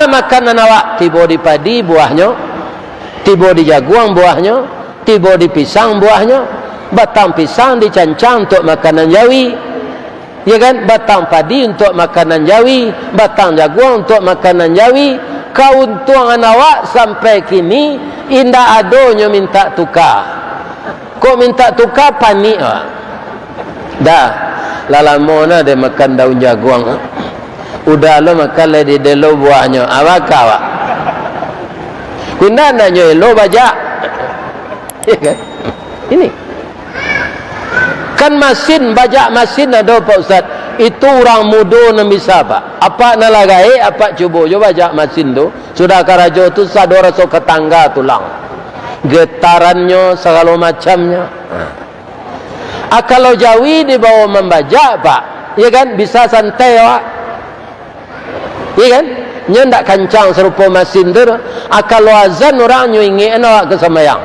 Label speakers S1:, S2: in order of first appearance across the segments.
S1: makanan awak, tiba di padi buahnya, tiba di jagung buahnya, tiba di pisang buahnya, batang pisang dicancang untuk makanan Jawi, ya kan, batang padi untuk makanan Jawi, batang jagung untuk makanan Jawi. Keuntungan awak sampai kini indah adonyo minta tukar. Kok minta tukar panik awak? Dah lalamo na dia makan daun jagung, udah lo makan le di delo buahnya, awak awak kuna nanyo lo bajak, ya kan? Ini kan masin, bajak masin ada Pak Ustaz. Itu orang muda nak bisa apa nak lagai, apa cuba je bajak masin tu. Sudah karajo tu sado rasa ketangga tulang, getarannya segala macamnya. Kalau Jawi dibawa membajak Pak, ya kan, bisa santai Pak, ya kan, nya ndak kancang serupa masin tu. Kalau azan orang nyu ingin awak ke sembahyang,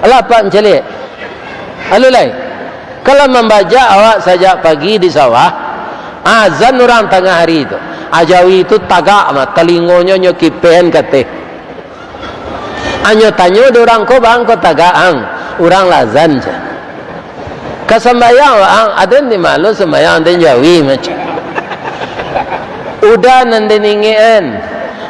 S1: alah Pak celik alulai. Kalau membajak awak sajak pagi di sawah, azan orang tengah hari itu, Jawi itu tagak mah, telingonya nyo kipen kate. Anyo tanyo orang ko bang ko tagaang, orang lazan je. Kesembayang ang ada di malu sembayang den Jawi macam. Udah nandiningin,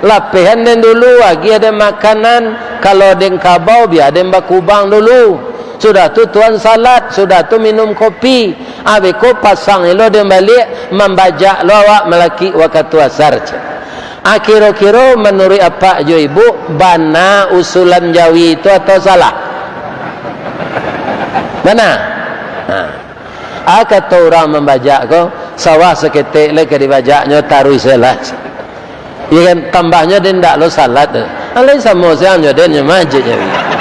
S1: lapihan den dulu lagi ada makanan, kalau den kabau biar den bakubang dulu. Sudah tu tuan salat, sudah tu minum kopi, abeko pasang elo dia balik membajak lo awak melaki waktu asar. Kira-kira menurut apa jo ibu, bana usulan Jawi itu atau salah? Mana? Kata orang membajak ko sawah seketik le ke dibajaknya taruh salat. Ya kan, tambahnya dia ndak lo salat. Alai sama saya nyo den majid Jawi.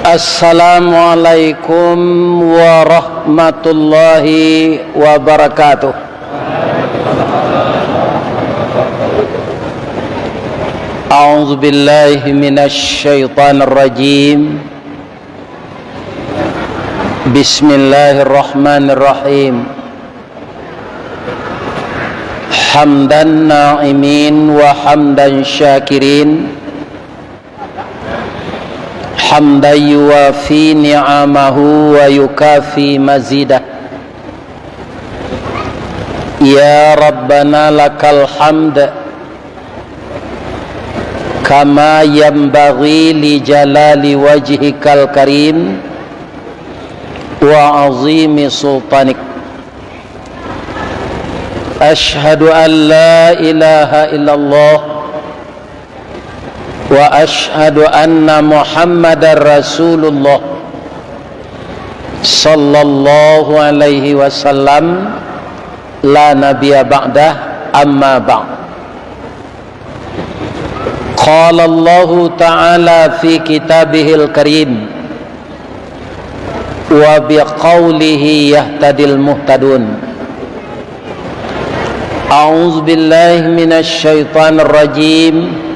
S1: Assalamualaikum warahmatullahi wabarakatuh. A'udzu billahi minasy syaithanir rajim. Bismillahirrahmanirrahim. Hamdan na'imin wa hamdan syakirin. Hamdan yuwafi ni'amahu wa yukafi mazidah. Ya Rabbana lakal hamd kama yanbaghi li jalali wajhikal karim wa azimi sultanik. Ashhadu an la ilaha illallah wa ashhadu anna Muhammadar Rasulullah sallallahu alaihi wasallam la nabiyya ba'dah, amma ba'd. Qala Allah ta'ala fi kitabihil karim wa biqaulihi yahtadil muhtadun. A'udzu billahi minasy syaithanir rajim.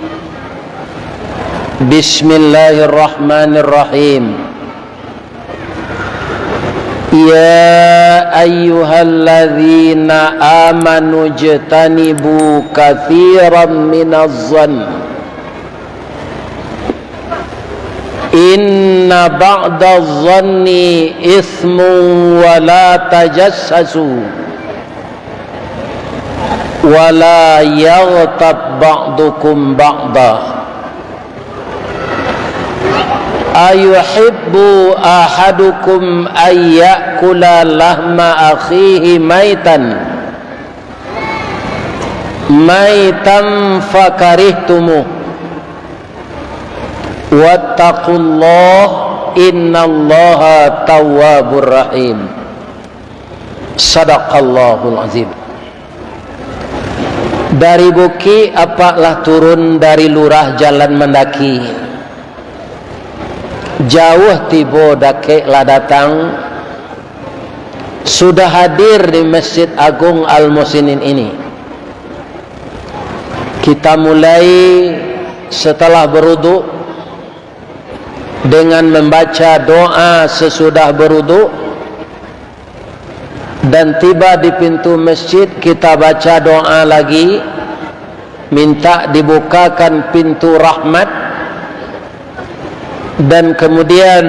S1: Bismillahirrahmanirrahim. Ya ayyuhalladzina amanu jtanibu katsiran minadh-dhann inna ba'dadh-dhanni itsmun wa la tajassasu wa la yaghtab ba'dukum ba'da. Ayuhibbu ahadukum ayyakula lahma akhihi maitan fakarihtumu wattaqullah innallaha tawwabur rahim. Sadaqallahul azim. Dari Buki apalah turun dari lurah jalan mendaki, jauh tiba dake lah datang, sudah hadir di Masjid Agung Al-Musinin ini. Kita mulai setelah berwudu dengan membaca doa sesudah berwudu. dan tiba di pintu masjid, kita baca doa lagi, minta dibukakan pintu rahmat, dan kemudian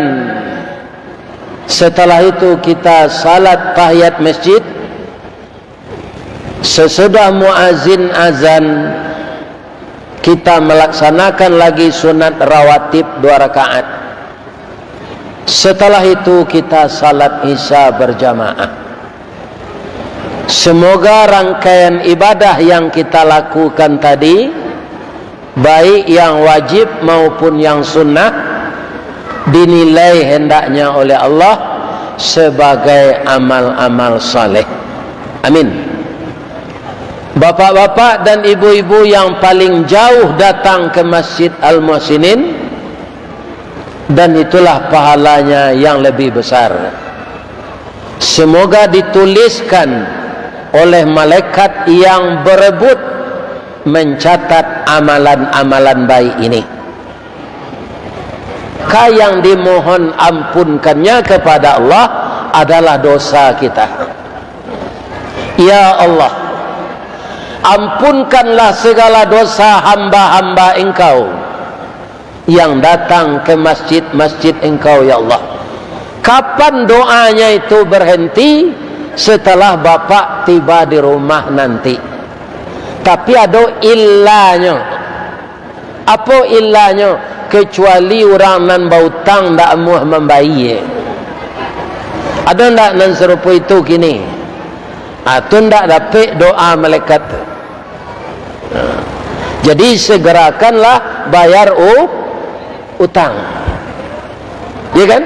S1: setelah itu kita salat tahiyat masjid. Sesudah muazin azan, kita melaksanakan lagi sunat rawatib 2 rakaat. Setelah itu kita salat isya berjamaah. Semoga rangkaian ibadah yang kita lakukan tadi, baik yang wajib maupun yang sunnah, dinilai hendaknya oleh Allah sebagai amal-amal saleh. Amin. Bapak-bapak dan ibu-ibu yang paling jauh datang ke Masjid Al-Muhsinin, dan itulah pahalanya yang lebih besar. Semoga dituliskan oleh malaikat yang berebut mencatat amalan-amalan baik ini. Yang dimohon ampunkannya kepada Allah adalah dosa kita. Ya Allah, ampunkanlah segala dosa hamba-hamba Engkau yang datang ke masjid-masjid Engkau, ya Allah. Kapan doanya itu berhenti? Setelah Bapak tiba di rumah nanti. Tapi ada illanya. Apa illanya? Kecuali orang nan bautang ndak muah membayar. Ada ndak nan serupa itu kini? Atau ndak dapat doa malaikat. Jadi segerakanlah bayar utang. Ya kan?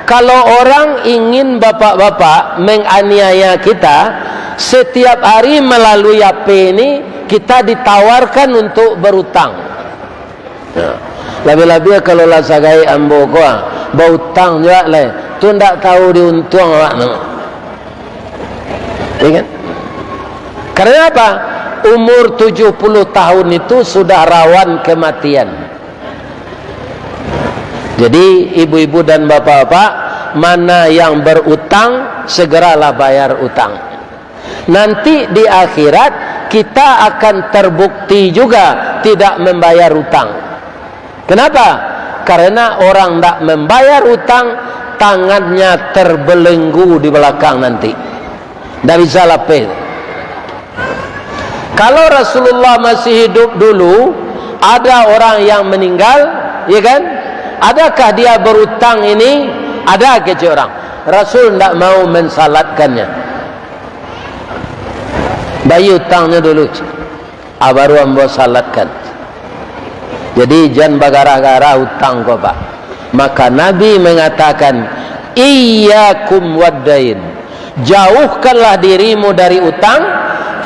S1: Kalau orang ingin bapak-bapak menganiaya kita, setiap hari melalui HP ini kita ditawarkan untuk berutang. Lebih-lebih kalau lah sagai ambo ko berutang juga lah, tu ndak tahu diuntung awak no. Ya kan? Karena apa? Umur 70 tahun itu sudah rawan kematian. Jadi ibu-ibu dan bapak-bapak, mana yang berutang, segeralah bayar utang. Nanti di akhirat kita akan terbukti juga tidak membayar utang. Kenapa? Karena orang tidak membayar utang, tangannya terbelenggu di belakang nanti. Tidak bisa lapis. Kalau Rasulullah masih hidup dulu, ada orang yang meninggal, ya kan? Adakah dia berutang ini? Ada kecil orang. Rasul tidak mau mensalatkannya. Bayi utangnya dulu, baru ambo salatkan. Jadi jangan bagara-gara utang kau pak. Maka Nabi mengatakan, iyyakum waddain, jauhkanlah dirimu dari utang.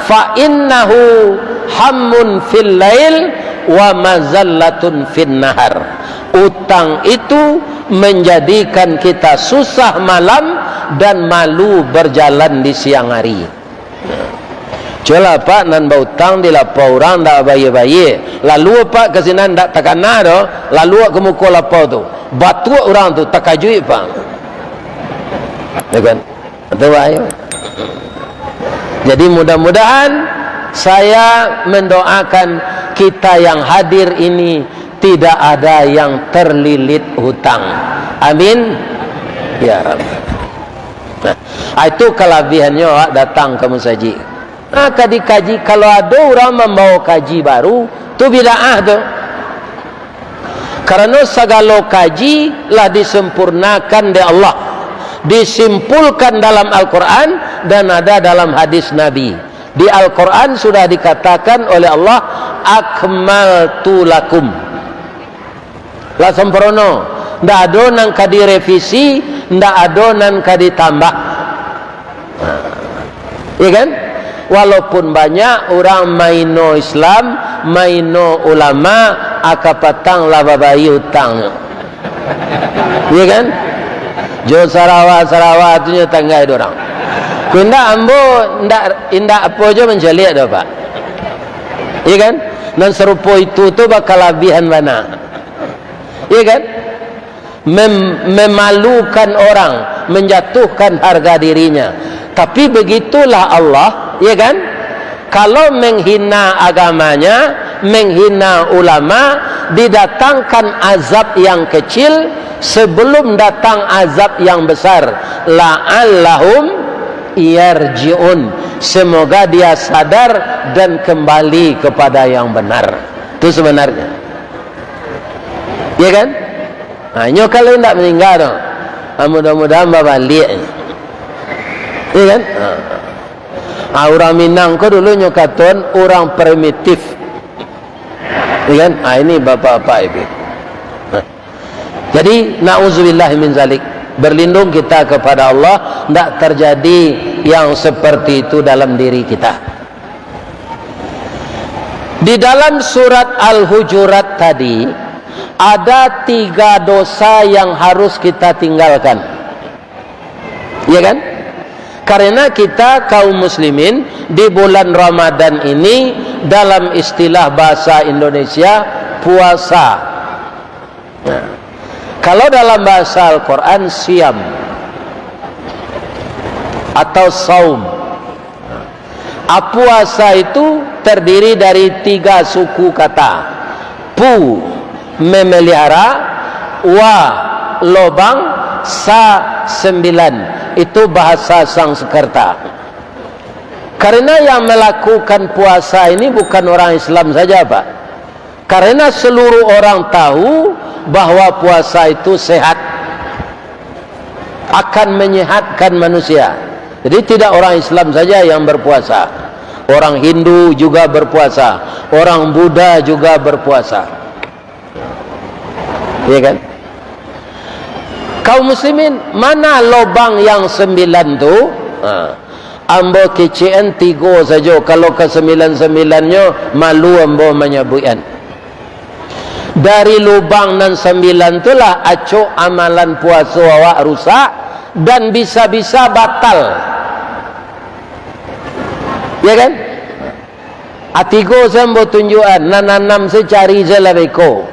S1: Fa innahu hammun fil lail wa mazallatun fin nahar. Utang itu menjadikan kita susah malam dan malu berjalan di siang hari. Cela pak nan bautang di lapau orang dah bayi-bayi. Lalu pak ke sini ndak takana do, lalu ke muka lapau tu. Batu orang tu takajui pak. Ya kan? Betul ayo. Jadi mudah-mudahan saya mendoakan kita yang hadir ini tidak ada yang terlilit hutang. Amin. Ya Rabb. Nah, itu kelebihannya datang ke masjid. Nah, dikaji, kalau ada orang membawa kaji baru, tu bid'ah tu. Karena segala kaji lah disempurnakan di Allah, disimpulkan dalam Al-Quran dan ada dalam hadis Nabi. Di Al-Quran sudah dikatakan oleh Allah, akmaltu lakum, lah sempurna. Ndak ada nang kadi revisi, ndak ada nang kadi tambah. Ya kan? Walaupun banyak orang maino Islam, maino ulama, akapatang lababai utang. Ya kan? Jo Sarawak tu tangga itu orang. Kunda ambo ndak apa aja mencari ada pak. Ya kan? Dan serupa itu tu bakal lebihan mana? Ya kan? Memalukan orang, menjatuhkan harga dirinya. Tapi begitulah Allah, ya kan? Kalau menghina agamanya, menghina ulama, didatangkan azab yang kecil sebelum datang azab yang besar. La'allahum yarji'un. Semoga dia sadar dan kembali kepada yang benar. Itu sebenarnya. Ya kan? Nah, nyo kalau tidak meninggal dong. Mudah-mudahan balik. Ya kan? Orang Minang ko dulu nyo katon orang primitif. Ya kan? Ini bapak-bapak ibu. Jadi na'udzubillah min zalik. Berlindung kita kepada Allah, tidak terjadi yang seperti itu dalam diri kita. Di dalam surat Al-Hujurat tadi ada 3 dosa yang harus kita tinggalkan, ya kan? Karena kita kaum muslimin di bulan Ramadan ini dalam istilah bahasa Indonesia puasa. Nah, kalau dalam bahasa Al-Quran siam atau saum. Puasa itu terdiri dari 3 suku kata. Pu, memelihara, wa, lobang, sa, 9. Itu bahasa Sanskerta. Karena yang melakukan puasa ini bukan orang Islam saja, Pak. Karena seluruh orang tahu bahwa puasa itu sehat, akan menyehatkan manusia. Jadi tidak orang Islam saja yang berpuasa, orang Hindu juga berpuasa, orang Buddha juga berpuasa, ya kan? Kaum muslimin, mana lobang yang 9 tu? Ambo kecen 3 saja. Kalau ke 9-9-nya malu ambo menyebutkan. Dari lubang nan 9 itulah acuk amalan puasa awak rusak dan bisa-bisa batal. Ya kan? Atigo sambo tunjukan nananam secari zelabeko.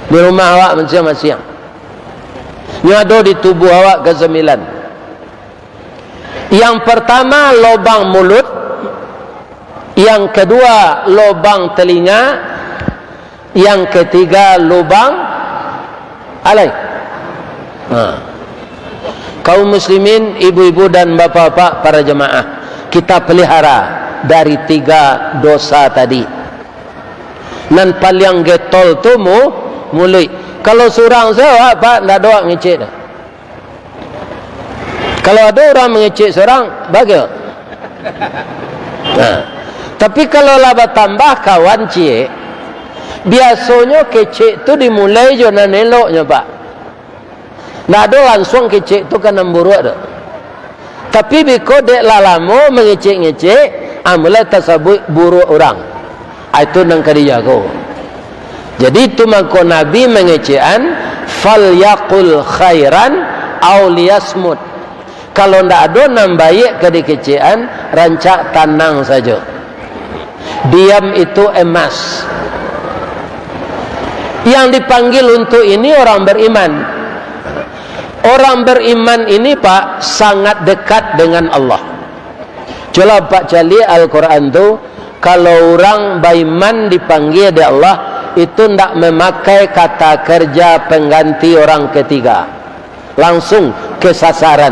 S1: Di rumah awak masing-masing. Nyado di tubuh awak ke 9. Yang pertama lubang mulut, yang kedua lubang telinga, yang ketiga lubang alai. Kaum muslimin, ibu-ibu dan bapak-bapak, para jemaah, kita pelihara dari 3 dosa tadi. Nan paling getol tu mulut. Kalau seorang saya, Pak, tidak doa ngecek dah. Kalau ada orang mengecek seorang, bagus. Tapi kalau laba tambah kawan cik, biasanya kecek tu dimulai jonan eloknya, Pak. Tidak ada langsung kecek tu kan buruk dah. Tapi biko dek lalamo mengecek-ngecek, mulai tersebut buruk orang. Itu nang kadi jago. Jadi itu maka Nabi mengecekan fal yaqul khairan aw liyasmut. Kalau ndak ada nam baik ke dikecekan, rancak tanang saja. Diam itu emas. Yang dipanggil untuk ini orang beriman. Orang beriman ini, Pak, sangat dekat dengan Allah. Coba Pak cali Al-Quran tu, kalau orang beriman dipanggil oleh Allah, itu tidak memakai kata kerja pengganti orang ketiga, langsung ke sasaran.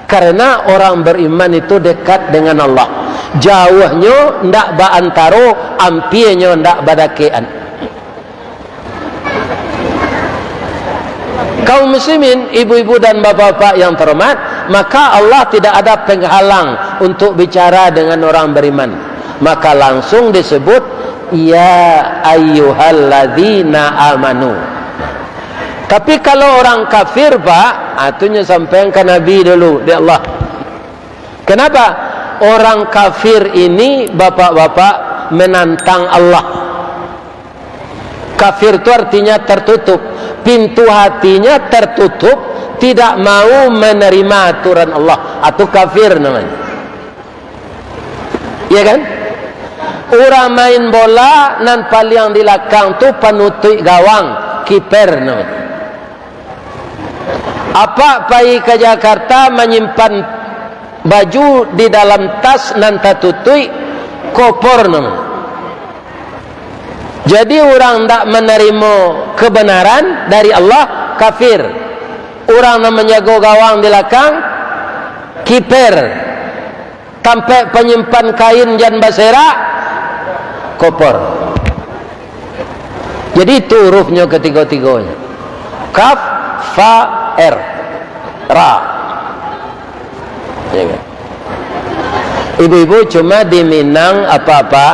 S1: Karena orang beriman itu dekat dengan Allah, jauhnya tidak baantaro, ampirnya tidak badakean. Kaum muslimin, ibu-ibu dan bapak-bapak yang terhormat, maka Allah tidak ada penghalang untuk bicara dengan orang beriman. Maka langsung disebut ya ayyuhalladzina amanu. Tapi kalau orang kafir, Pak, atunya sampaikan ke Nabi dulu di Allah. Kenapa? Orang kafir ini, bapak-bapak, menantang Allah. Kafir itu artinya tertutup, pintu hatinya tertutup, tidak mau menerima aturan Allah. Atau kafir namanya. Iya kan? Orang main bola nan paling di belakang tu penutup gawang, kiper namanya. Apa pergi ke Jakarta menyimpan baju di dalam tas nan tatutui kopor namanya. Jadi orang tak menerima kebenaran dari Allah, kafir. Orang namanya menjaga gawang di belakang, kiper. Sampai penyimpan kain jan basera, kopor. Jadi itu hurufnya ketiga-tiganya. Kaf, fa, r, ra. Ya kan? Ibu-ibu cuma di Minang apa-apa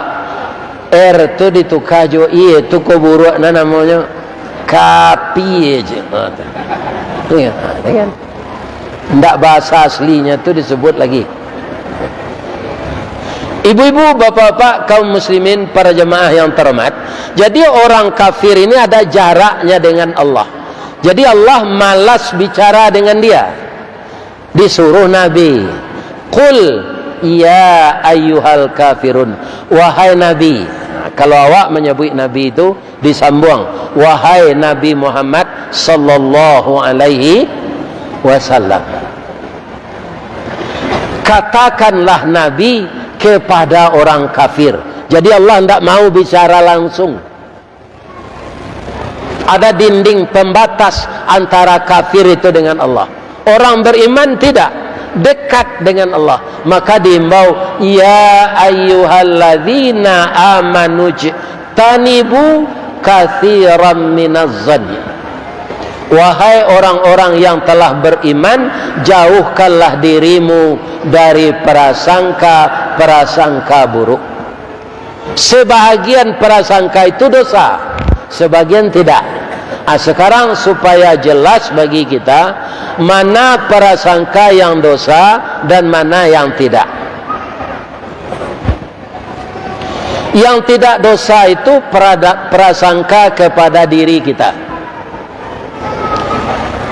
S1: R tu ditukar jo I tu ko buruk namanya kapi aja. Ya, kan? Ndak bahasa aslinya tu disebut lagi. Ibu-ibu, bapak-bapak, kaum muslimin, para jemaah yang terhormat. Jadi orang kafir ini ada jaraknya dengan Allah. Jadi Allah malas bicara dengan dia. Disuruh Nabi, qul ya ayyuhal kafirun, wahai Nabi. Kalau awak menyebut Nabi itu disambung, wahai Nabi Muhammad sallallahu alaihi wasallam. Katakanlah Nabi kepada orang kafir. Jadi Allah tidak mau bicara langsung. Ada dinding pembatas antara kafir itu dengan Allah. Orang beriman tidak dekat dengan Allah. Maka diimbau, ya ayyuhalladzina amanu tanibu katsiran minaz-zanni. Wahai orang-orang yang telah beriman, jauhkanlah dirimu dari prasangka buruk. Sebahagian prasangka itu dosa, sebagian tidak. Sekarang supaya jelas bagi kita mana prasangka yang dosa dan mana yang tidak. Yang tidak dosa itu prasangka kepada diri kita.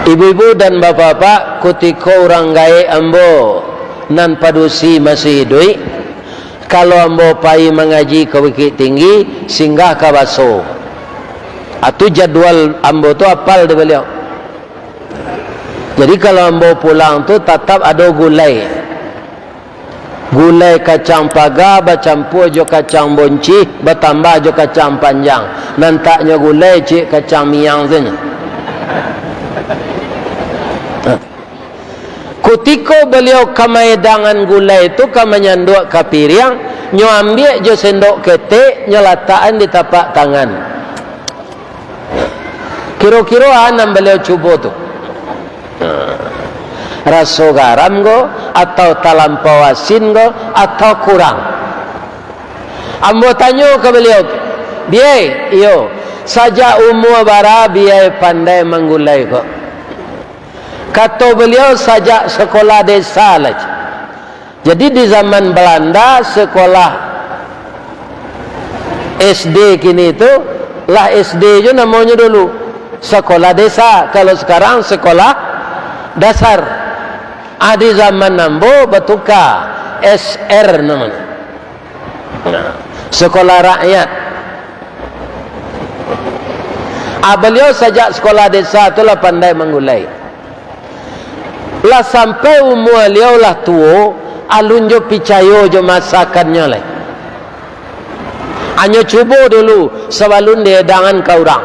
S1: Ibu-ibu dan bapak-bapak, ketika orang gaya ambo nan padusi masih hidup, kalau ambo pai mengaji ke Bukit Tinggi, singgah ke Baso. Atau jadwal ambo tu apal di beliau. Jadi kalau ambo pulang tu tetap ada gulai. Gulai kacang paga, bercampur jo kacang bonci, bertambah jo kacang panjang. Nantaknya gulai cik kacang miang saja. Ketika beliau kamaidangan gulai itu kamanyanduk ke piring, nyo ambil jo sendok ketek, nyo lataan di tapak tangan. Kira-kira anam beliau cuba tu. Rasa garam go atau talampau asin go atau kurang. Ambo tanya ke beliau, biai, iyo, saja umur bara biai pandai menggulai kok. Kata beliau sajak sekolah desa saja. Jadi di zaman Belanda sekolah SD kini itu lah SD je namanya dulu sekolah desa. Kalau sekarang sekolah dasar. Di zaman Nambo bertukar SR namanya. Sekolah rakyat. Beliau sajak sekolah desa itulah pandai menggulai. Lah sampai umur beliau lah tua, alun jo picayo jo masakannya lah. Hanya cuba dulu sebelum dia dangan ke orang.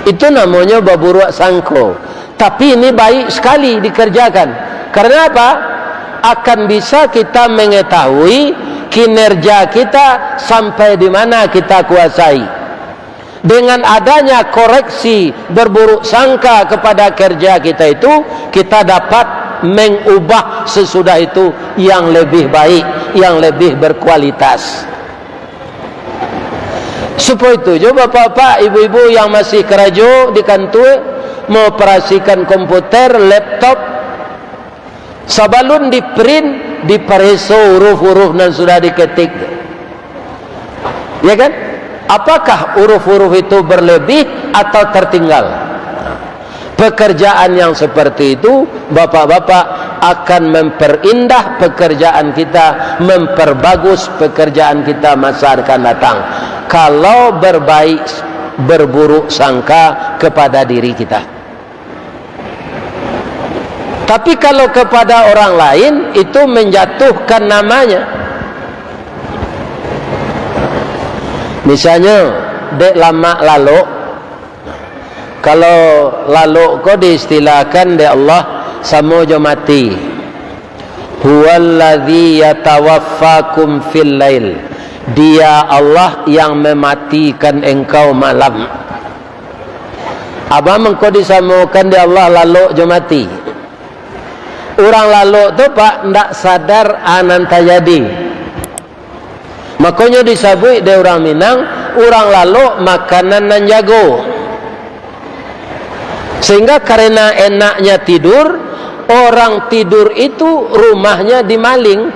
S1: Itu namanya baburuk sangko. Tapi ini baik sekali dikerjakan. Karena apa? Akan bisa kita mengetahui kinerja kita sampai di mana kita kuasai. Dengan adanya koreksi berburuk sangka kepada kerja kita itu, kita dapat mengubah sesudah itu yang lebih baik, yang lebih berkualitas. Supaya itu, coba bapak, ibu-ibu yang masih kerajo di kantor, mengoperasikan komputer, laptop, sebelum di print, dipereso huruf-huruf yang sudah diketik. Ya kan? Apakah huruf-huruf itu berlebih atau tertinggal? Pekerjaan yang seperti itu, bapak-bapak, akan memperindah pekerjaan kita, memperbagus pekerjaan kita masa akan datang. Kalau berburuk sangka kepada diri kita. Tapi kalau kepada orang lain itu menjatuhkan namanya. Misalnya dek lama lalu, kalau lalu kau diistilahkan dek Allah samo jo mati. Huwallazi yatawaffakum fil lail. Dia Allah yang mematikan engkau malam. Abang engkau disamakan dia Allah lalu jo mati. Orang lalu tu pak ndak sadar anan tajadi. Makanya disabui dia orang Minang, orang lalu makanan nan jago. Sehingga karena enaknya tidur, orang tidur itu rumahnya dimaling.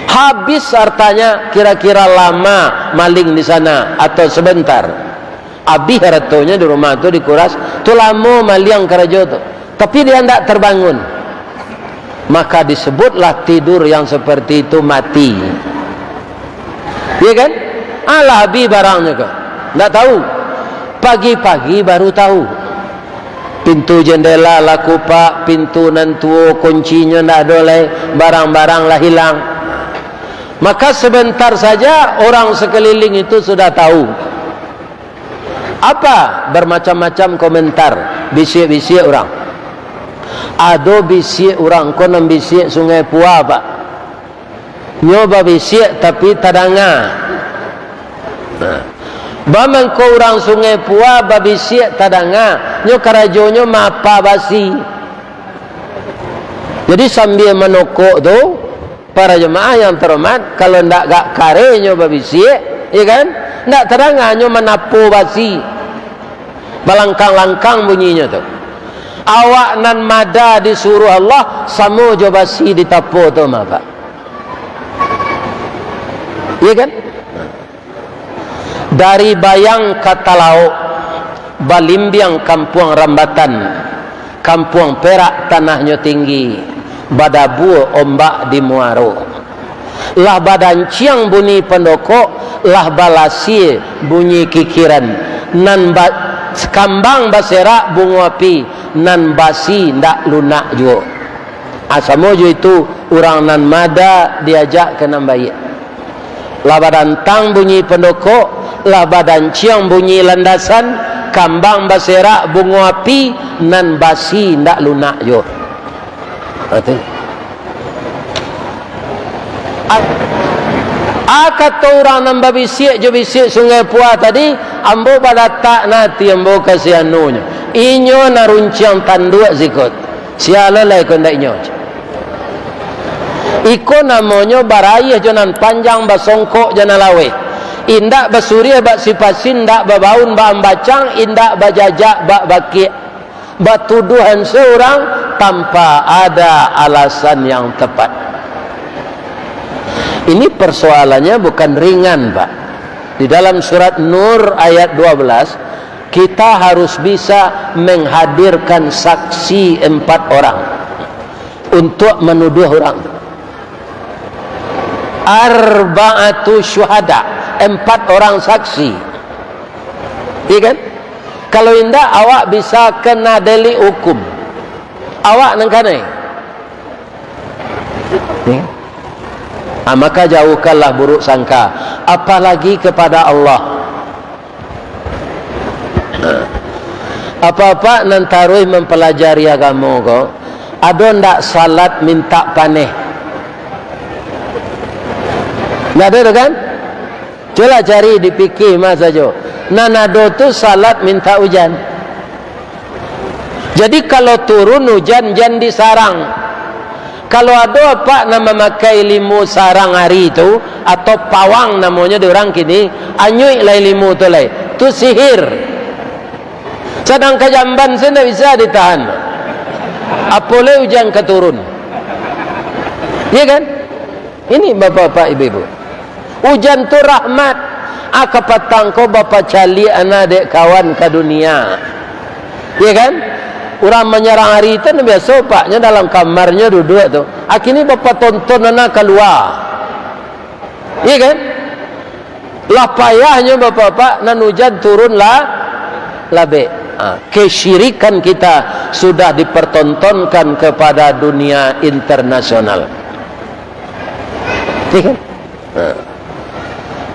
S1: Habis hartanya kira-kira lama maling di sana atau sebentar. Habis hartanya di rumah itu dikuras, tu lama maliang kerajo tu. Tapi dia tidak terbangun. Maka disebutlah tidur yang seperti itu mati. Ya kan? Alah habis barangnya kau. Tak tahu. Pagi-pagi baru tahu. Pintu jendela laku pak, pintu nantuo kuncinya tak boleh, barang-barang lah hilang. Maka sebentar saja orang sekeliling itu sudah tahu. Apa? Bermacam-macam komentar, bisik-bisik orang. Ada bisik orang kau nam bisik Sungai Pua pak. Nyoba bisik tapi tadanga. Bamang ko orang Sungai Pua babisik tadanga. Nyo karajonyo mapa basi. Jadi sambil menokok tu para jemaah yang terhormat, kalau ndak gak kare nyo babisik, ya kan? Ndak tadanga nyo menapu basi. Balangkang-langkang bunyinya tu. Awak nan mada disuruh Allah samo jo basi ditapu tu mapa. Ya kan? Dari Bayang kata lauk, Balimbiang Kampung Rambatan, Kampung Perak tanahnya tinggi, Badabu ombak di Muaro. Lah badan ciang bunyi pendokok, lah balasi bunyi kikiran. Nan kambang basera bunga api, nan basi ndak lunak jo. Asamojo itu orang nan mada diajak ke nan bayi. Lah badan tang bunyi pendokok, lah badan ciang bunyi landasan, kambang basera bunga api, nan basi ndak lunak jo. Kata orang nan babisik je bisik Sungai Pua tadi, ambo pada tak nanti ambo kasih anunya. Inyo narunciang tanduk zikut. Siala lah ikon dak inyo. Iko namanya barayah jonan panjang basongkok jana lawe. Indak basuria bak sipasin dak babaun ba ambacang, indak bajajak bak baki. Batuduhan seorang tanpa ada alasan yang tepat. Ini persoalannya bukan ringan, Pak. Di dalam surat Nur ayat 12, kita harus bisa menghadirkan saksi 4 orang untuk menuduh orang. Arba'atu syuhada, 4 orang saksi. Iya kan? Kalau indah awak bisa kena delik hukum. Awak nengkanai. Ya. Maka jauhkanlah buruk sangka, apalagi kepada Allah. Apa-apa nantaruh mempelajari agama kau, ada ndak salat minta paneh? Ndak ada kan? Coba cari dipikir mas saja. Nanado tu salat minta hujan. Jadi kalau turun hujan jangan disarang. Kalau ada apa nama makai limu sarang hari itu atau pawang namanya di orang kini, anyui lai limu tu lai, tu sihir. Sedang kejamban sana bisa ditahan. Apoleh hujan keturun. Ya kan? Ini bapak-bapak ibu-ibu. Hujan tu rahmat. Akapatang ko bapa cali anak dek kawan ke dunia. Ya kan? Orang menyerang hari itu biasa paknya dalam kamarnya duduk tu. Akhirnya bapak tonton anak keluar. Iya kan? Lah payahnya bapak-bapak nan hujan turunlah labe. kesyirikan kita sudah dipertontonkan kepada dunia internasional.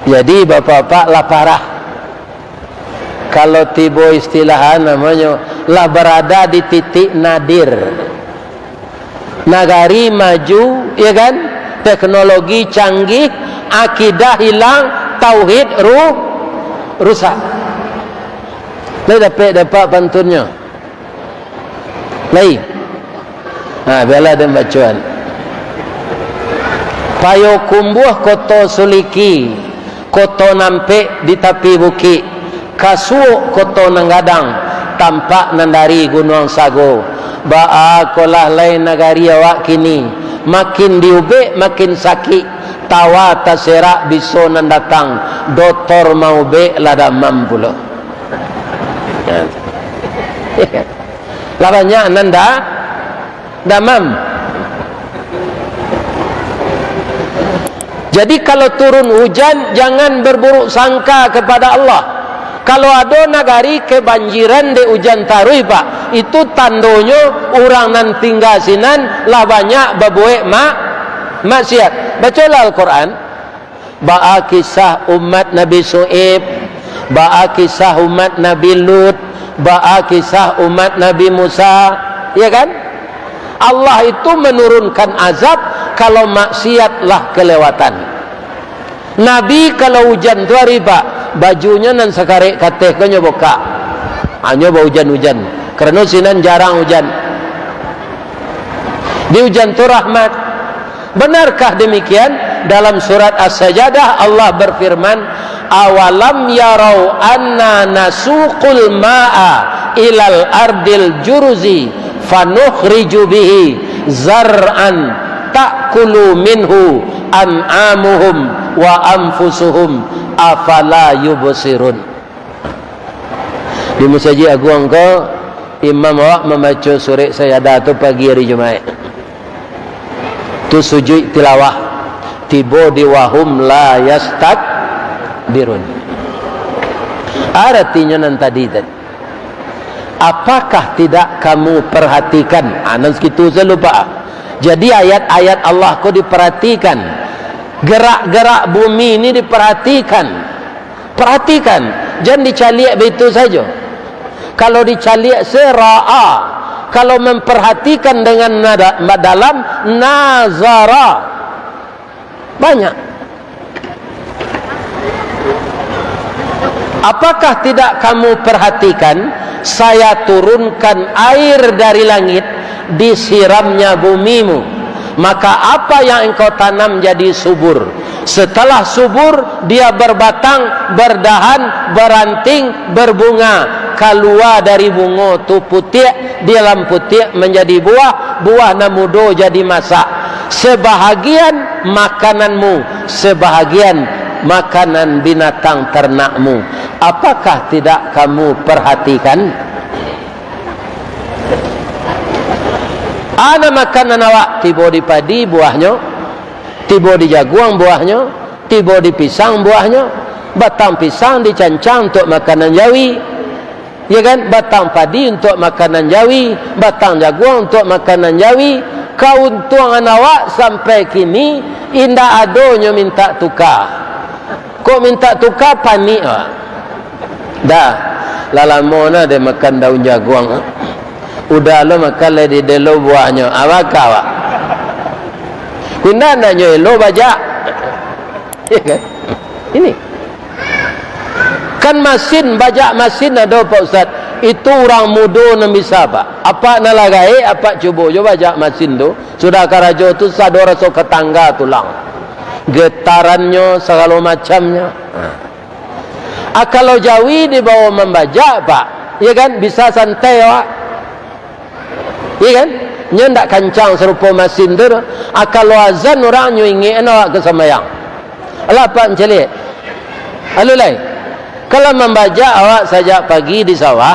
S1: Jadi bapak-bapak lah parah. Kalau tibo istilahan namanya lah berada di titik nadir. Nagari maju, ya kan? Teknologi canggih, akidah hilang, tauhid rusak. Lai dapat pantunnya. Lai. Bela dan bacaan. Payo kumbuh koto suliki, koto nampe di tepi bukit, kasuuk koto nanggadang, tampak nandari gunung sago. Ba'a kolah lain nagari awak kini, makin diube makin sakit, tawa taserak biso nan datang, doktor mau be lada mampulo. Lah banyak nanda damam. Jadi kalau turun hujan jangan berburuk sangka kepada Allah. Kalau ada nagari kebanjiran de hujan tarui pak, itu tandanya orang nan tinggal sinan lah banyak berbuat maksiat. Bacalah Al-Quran. Ba'a kisah umat Nabi Shu'aib, ba'a kisah umat Nabi Lut, ba'a kisah umat Nabi Musa, ya kan? Allah itu menurunkan azab kalau maksiatlah kelewatan. Nabi kalau hujan tu hari pak, bajunya nan sekarek kateh kanya buka, hanya bau hujan-hujan. Kerana sinan jarang hujan. Di hujan tu rahmat. Benarkah demikian? Dalam surat As-Sajdah Allah berfirman, awalam yarau anna nasuqul ma'a ilal ardil juruzi fanukhriju bihi zar'an ta'kulu minhu an'amuhum wa anfusuhum afala yubsirun. Di Masjid Agung ko imam awak membaca surat Sajdah tu pagi hari Jumaat. Tu sujud tilawah, tibo di wahum la yastakbirun. Artinya nan tadi. Apakah tidak kamu perhatikan? Anak segitu saya lupa. Jadi ayat-ayat Allah kau diperhatikan. Gerak-gerak bumi ini diperhatikan. Perhatikan. Jangan dicaliak begitu saja. Kalau dicaliak sera'a. Kalau memperhatikan dengan dalam nazara. Banyak. Apakah tidak kamu perhatikan saya turunkan air dari langit, disiramnya bumimu, maka apa yang engkau tanam jadi subur. Setelah subur dia berbatang, berdahan, beranting, berbunga. Keluar dari bunga tu putih, di dalam putih menjadi buah, buah namudo jadi masak. Sebahagian makananmu, sebahagian makanan binatang ternakmu. Apakah tidak kamu perhatikan? Ana makanan awak tiba di padi buahnya, tiba di jagung buahnya, tiba di pisang buahnya. Batang pisang dicancang untuk makanan Jawi, ya kan? Batang padi untuk makanan Jawi, batang jagung untuk makanan Jawi. Keuntungan awak sampai kini indah adonyo minta tukar. Kok minta tukar panik awak? Dah lalamona dia makan daun jagung. Udah lo makan lagi delo buahnya. Awak awak. Kuna nanya lo bajak. Ya kan? Ini. Kan masin, bajak masin ada Pak Ustaz. Itu orang muda nak bisa pak. Apa nak lagai, apa cuba je bajak masin tu. Sudah karajo tu sador rasa ketangga tulang. Getarannya segala macamnya. Kalau Jawi dibawa membajak pak, ya kan bisa santai pak. Ya kan? Nya ndak kancang serupa masin tu. Kalau azan orang nyu ingin awak ke sembahyang. Alah pak mencelik. Alulai. Kalau membaca awak sajak pagi di sawah,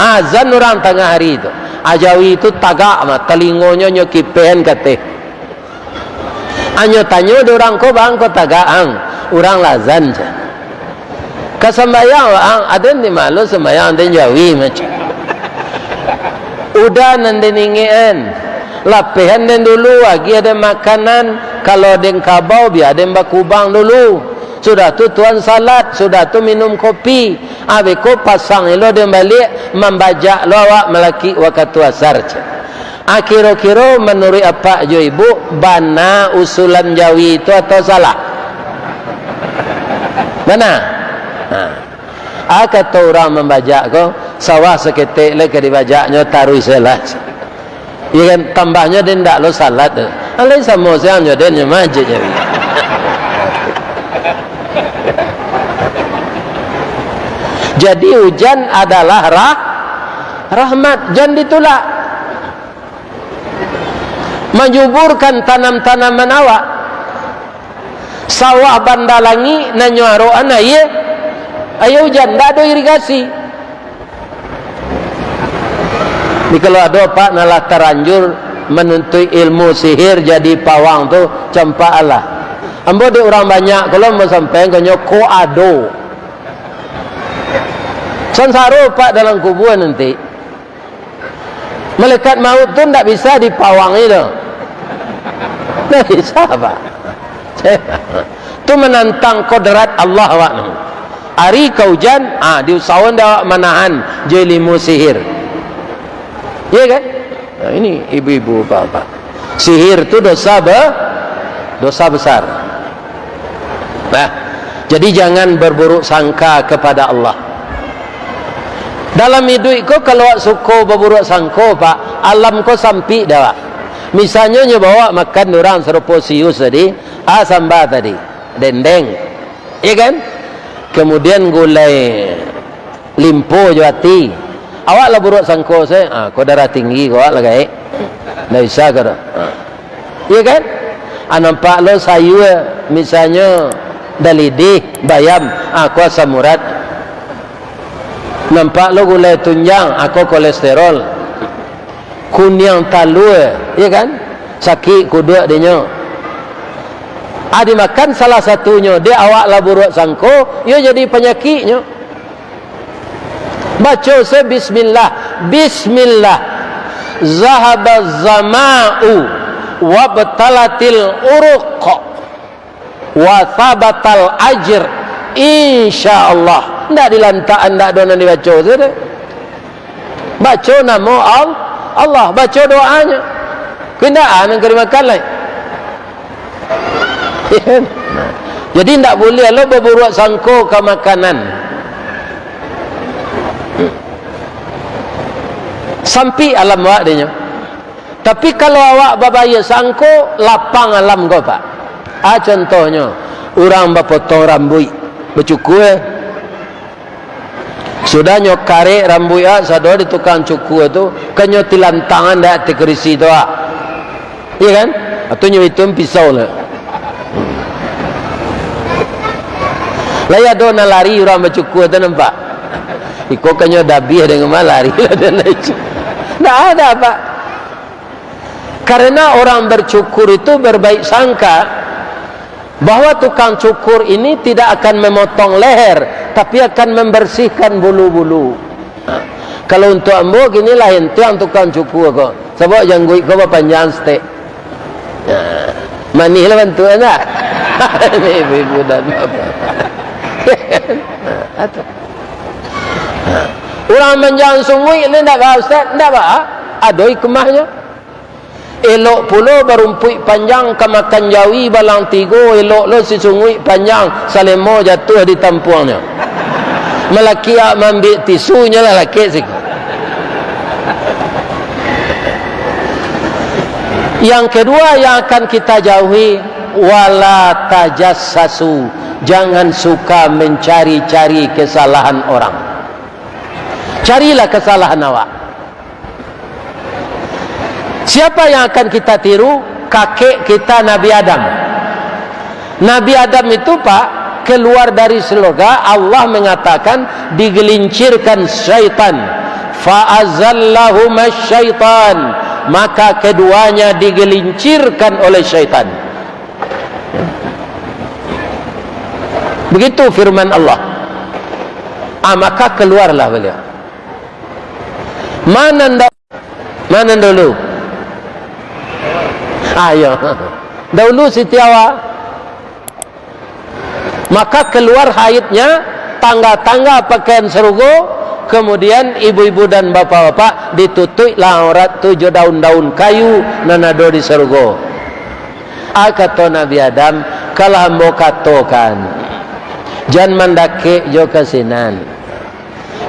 S1: azan orang tengah hari itu. Ajawi itu tagak mah, telingonya nyokipen kate. Anyo tanyo orang ko bang ko tagaang, orang lazan je. Kasembayang ada di malu sembayang dan jawi macam. Udah nanti ningin, lapihan dan dulu lagi ada makanan. Kalau ada kabau biar ada bakubang dulu. Sudah tu tuan salat, sudah tu minum kopi. Abeko pasang lo dan balik membajak lo awak melaki waktu asar. Kira-kira menurut apa jo ibu, bana usulan jawi itu atau salah? Mana? Kata orang membajak ko, sawah seketik lagi dibajaknya taruh selas. Ya kan tambahnya dia ndak lo salat. Alai sama siang dia dia majid je. Jadi hujan adalah rahmat, jangan ditolak. Menyuburkan tanam-tanaman awak. Sawah bandalangi nanyuaro anaya. Ayo hujan, ndak ada irigasi. Ni kalau ada pak nalah teranjur menuntut ilmu sihir jadi pawang tu campak Allah. Ambo de orang banyak kalau mau sampai konyo ko ado. Sansaro pak dalam kubur nanti. Malaikat maut tu ndak bisa dipawang itu. Ndak bisa pak. Tu menantang kodrat Allah awak. Hari hujan, diusahawan dah menahan jelimu sihir. Ya kan? Nah, ini ibu-ibu bapak. Sihir itu dosa besar. Nah, jadi jangan berburuk sangka kepada Allah. Dalam hidup ko kalau suko berburuk sangka pak, alam ko sampi dah. Misalnya bawa makan orang serupa sius tadi, sambal tadi, dendeng, ya kan? Kemudian gulai limpo jawati. Awak lah buruk sangko saya, kau darah tinggi kau lah gay, dah bisa kau dah, iya kan? Nampak lo sayur misalnya dalidih, bayam, kau asam urat. Nampak lo gulai tunjang, aku kolesterol. Kunyang talua, iya kan? Sakit kuduk dia. Dimakan salah satunya, dia awak lah buruk sangko, ia jadi penyakitnya. Baca saya bismillah. Bismillah. Zahaba zama'u wa batalatil uruq wa thabatal ajr insyaallah. Ndak dilantaan, ndak dona dibaca saja. Baca nama Allah, baca doanya. Kendaan yang kena makan lain. Jadi ndak boleh lo berburuk sangka ke makanan. Sampai alam awak dia. Tapi kalau awak babaya sangko, lapang alam kau pak. Contohnya orang berpotong rambut bercukur. Sudah nyok karek rambut sadar di tukang cukur tu kanyo tilantangan dak tekerisi tu iya kan? Atau nyo itu pisau lah. Laya dona lari orang bercukur tu nampak. Iko kanyo dabih dengan malari dan lain. Tak ada pak. Karena orang bercukur itu berbaik sangka bahwa tukang cukur ini tidak akan memotong leher, tapi akan membersihkan bulu-bulu. Kalau untuk ambo gini lah itu yang tukang cukur kok. Sebab janggut kau panjang stek. Manih lah bantu anak. Ini ibu dan bapak. Orang menjang sungguh ini tak apa Ustaz? Tak apa. Ada hikmahnya. Elok pula berumpui panjang ke makan jawi balang tiga. Elok lo si sungguh panjang salemo jatuh di tampuangnya. Melaki ambil tisunya lah laki sih. Yang kedua yang akan kita jauhi, wala tajassasu. Jangan suka mencari-cari kesalahan orang. Carilah kesalahan awak. Siapa yang akan kita tiru? Kakek kita Nabi Adam. Nabi Adam itu pak keluar dari surga, Allah mengatakan digelincirkan syaitan. Fa'azallahuma syaitan, maka keduanya digelincirkan oleh syaitan. Begitu firman Allah. Maka keluarlah beliau. Mana dulu? Ayo. Dahulu Siti Hawa. Maka keluar haidnya, tangga-tangga pakaian serugo, kemudian ibu-ibu dan bapak-bapak ditutuplah aurat 7 daun-daun kayu nanado di serugo. Kata Nabi Adam, kalau hamba katakan jangan mandake jo kasinan.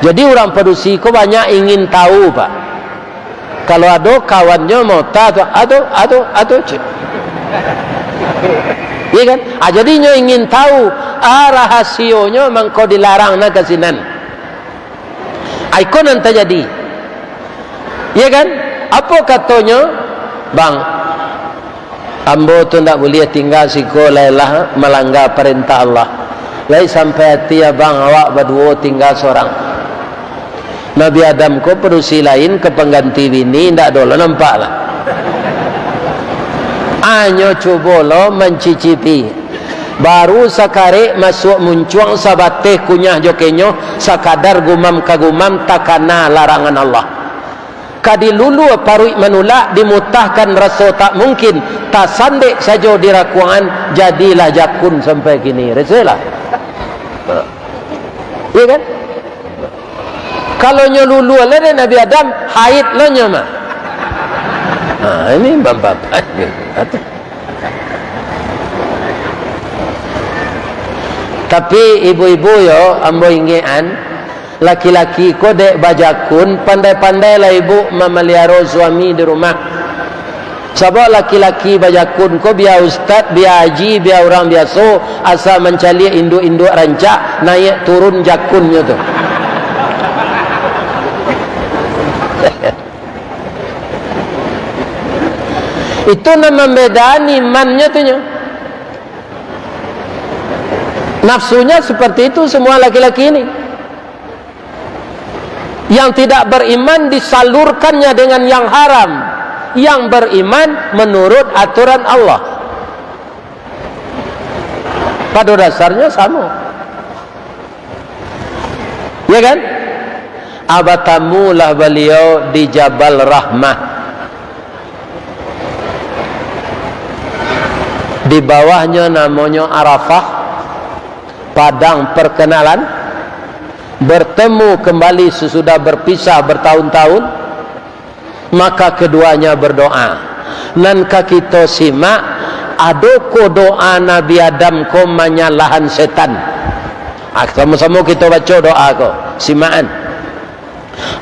S1: Jadi orang pedusi ko banyak ingin tahu, Pak. Kalau ada kawannya mau tahu, atau iya kan? Jadinya ingin tahu rahasionya mangko dilarang na kasinan. Ikon nanti jadi. Iya kan? Apa katanya? Bang, ambo tu tak boleh tinggal siko lailah melanggar perintah Allah. Lai sampai hati ya bang, awak berdua tinggal seorang. Nabi Adam ko perusi lain ke pengganti bini, ndak dolo nampak lah. Anyo coba lo mencicipi. Baru sakare masuk muncuang sabateh kunyah jokenyo sakadar gumam kagumam takana larangan Allah. Kadi lulu parui menulak dimutahkan rasa tak mungkin, tak sandek saja dirakuan, jadilah jakun sampai kini. Reselah. Iya kan? Kalau nyolulu oleh Nabi Adam haid lo nyama. Ini bapak-bapak. Tapi ibu-ibu yo ambo ingean laki-laki ko dek bajakun pandai-pandai lah ibu memelihara suami di rumah. Sebab laki-laki bajakun ko biar ustaz, biar haji, biar orang biasa asal mencari induk-induk rancak naik turun jakunnya tu. Itu nama bedani imannya tu nya. Nafsunya seperti itu semua laki-laki ini. Yang tidak beriman disalurkannya dengan yang haram. Yang beriman menurut aturan Allah. Pada dasarnya sama. Ya kan? Abatamulah beliau di Jabal Rahmah. Di bawahnya namanya Arafah, padang perkenalan. Bertemu kembali sesudah berpisah bertahun-tahun. Maka keduanya berdoa. Nanka kita simak adoko doa Nabi Adam ko menyalahan setan. Sama-sama kita baca doa ko simaan.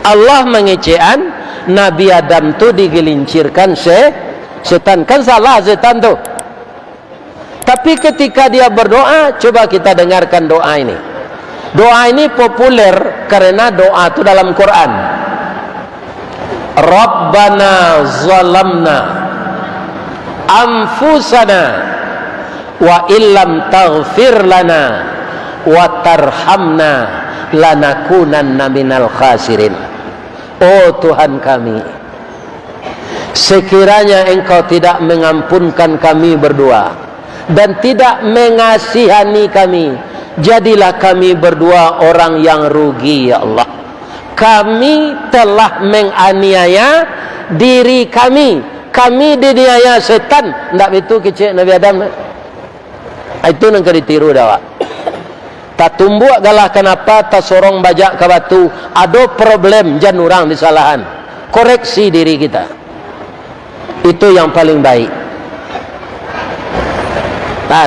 S1: Allah mengecean Nabi Adam tu digelincirkan setan. Kan salah setan tu. Tapi ketika dia berdoa, coba kita dengarkan doa ini. Doa ini populer karena doa itu dalam Quran. Rabbana zalamna anfusana wa illam taghfir lana wa tarhamna lanakunanna minal khasirin. Oh Tuhan kami, sekiranya Engkau tidak mengampunkan kami berdua dan tidak mengasihani kami, jadilah kami berdua orang yang rugi ya Allah. Kami telah menganiaya diri kami. Kami diniaya setan. Ndak itu kecil Nabi Adam. Itu nang ditiru dah. Tak tumbuk galah kenapa tak sorong bajak ke batu. Ada problem jan orang disalahan. Koreksi diri kita. Itu yang paling baik.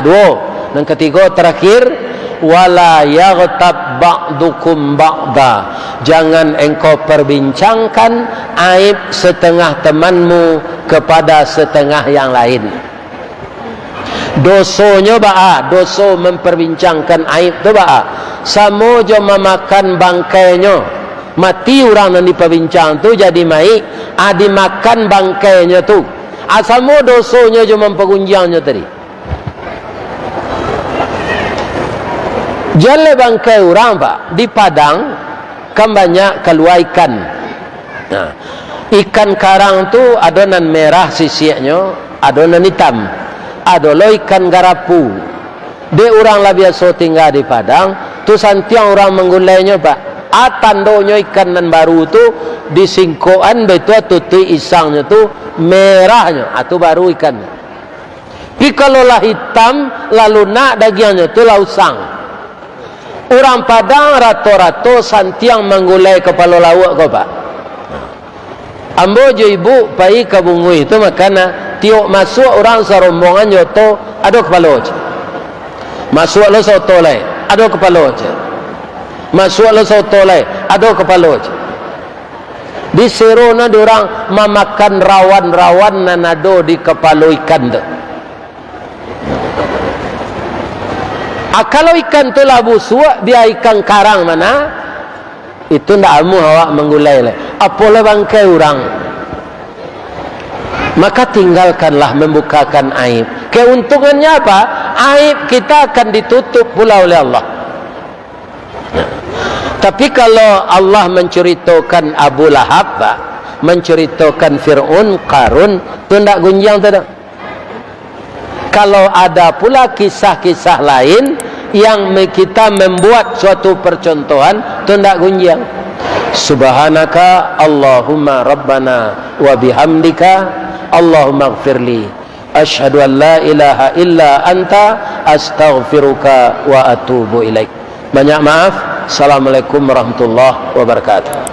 S1: Dua. Dan ketiga terakhir, wala yaghtab ba'dukum ba'da. Jangan engkau perbincangkan aib setengah temanmu kepada setengah yang lain. Dosonya ba'a, doso memperbincangkan aib tu ba'a. Samo jo memakan bangkainya. Mati orang yang diperbincang tu jadi mai, dimakan bangkainya tu. Samo dosonya jo mempergunjangnya tadi. Jalan bangkai orang Pak di Padang kan banyak keluar ikan. Nah, ikan karang tu adonan merah sisinya, adonan hitam. Ada lo ikan garapu. Dia orang lah biasa tinggal di Padang, tu santiang orang menggulainya pak. Tandonya ikan nan baru tu disingkoan betul tutui isangnya tu merahnya, tu baru ikan. Tapi kalau lah hitam lalu nak dagingnya tu lah usang. Orang Padang rato-rato santiang menggulai kepala lawak kau pak. Ambo jo ibu pai kabungui itu makana tiok masuk orang serombongan nyoto ada kepala je. Masuk lo soto lai ada kepala je. Masuk lo soto lai ada kepala je. Di serona diorang memakan rawan-rawan nanado di kepala ikan tu. Kalau ikan tu lah busuk dia ikan karang mana? Itu ndak amu awak menggulai le. Apalah bangkai orang. Maka tinggalkanlah membukakan aib. Keuntungannya apa? Aib kita akan ditutup pula oleh Allah. Tapi kalau Allah menceritakan Abu Lahab, menceritakan Fir'aun, Qarun, itu ndak gunjang tidak. Kalau ada pula kisah-kisah lain yang kita membuat suatu percontohan, itu tidak gunjang. Subhanaka Allahumma Rabbana wa bihamdika Allahumma gfirli ashhadu an la ilaha illa anta astaghfiruka wa atubu ilaik. Banyak maaf. Assalamualaikum warahmatullahi wabarakatuh.